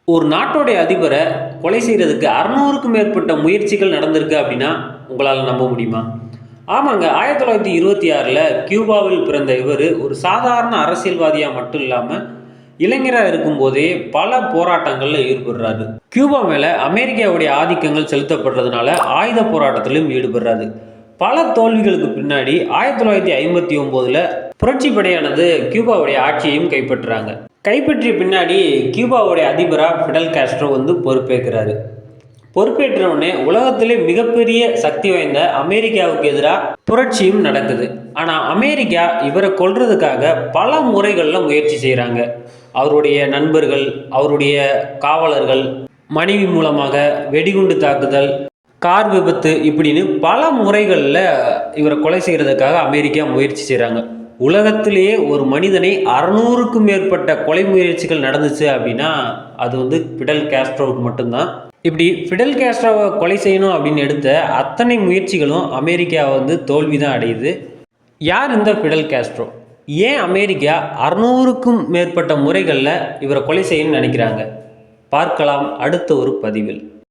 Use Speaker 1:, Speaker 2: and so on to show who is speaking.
Speaker 1: ஒரு நாட்டோடைய அதிபரை கொலை செய்கிறதுக்கு 600க்கும் மேற்பட்ட முயற்சிகள் நடந்திருக்கு அப்படின்னா உங்களால் நம்ப முடியுமா? ஆமாங்க. 1926ல் கியூபாவில் பிறந்த இவர் ஒரு சாதாரண அரசியல்வாதியாக மட்டும் இல்லாமல் இளைஞராக இருக்கும்போதே பல போராட்டங்களில் ஈடுபடுறாரு. கியூபா மேலே அமெரிக்காவுடைய ஆதிக்கங்கள் செலுத்தப்படுறதுனால ஆயுத போராட்டத்திலும் ஈடுபடுறாரு. பல தோல்விகளுக்கு பின்னாடி 1959ல் புரட்சி படையானது கியூபாவுடைய ஆட்சியையும் கைப்பற்றுறாங்க. கைப்பற்றிய பின்னாடி கியூபாவுடைய அதிபராக ஃபிடல் காஸ்ட்ரோ பொறுப்பேற்கிறாரு. பொறுப்பேற்ற உடனே உலகத்திலே மிகப்பெரிய சக்தி வாய்ந்த அமெரிக்காவுக்கு எதிராக புரட்சியும் நடக்குது. ஆனால் அமெரிக்கா இவரை கொல்றதுக்காக பல முறைகளில் முயற்சி செய்கிறாங்க. அவருடைய நண்பர்கள், அவருடைய காவலர்கள், மனைவி மூலமாக வெடிகுண்டு தாக்குதல், கார் விபத்து இப்படின்னு பல முறைகளில் இவரை கொலை செய்கிறதுக்காக அமெரிக்கா முயற்சி செய்கிறாங்க. உலகத்திலேயே ஒரு மனிதனை 600க்கும் மேற்பட்ட கொலை முயற்சிகள் நடந்துச்சு அப்படின்னா அது ஃபிடல் காஸ்ட்ரோவுக்கு மட்டும்தான். இப்படி ஃபிடல் காஸ்ட்ரோவை கொலை செய்யணும் அப்படின்னு எடுத்த அத்தனை முயற்சிகளும் அமெரிக்கா தோல்வி தான் அடையுது. யார் இந்த ஃபிடல் காஸ்ட்ரோ? ஏன் அமெரிக்கா 600க்கும் மேற்பட்ட முறைகளில் இவரை கொலை செய்யணும்னு நினைக்கிறாங்க? பார்க்கலாம் அடுத்த ஒரு பதிவில்.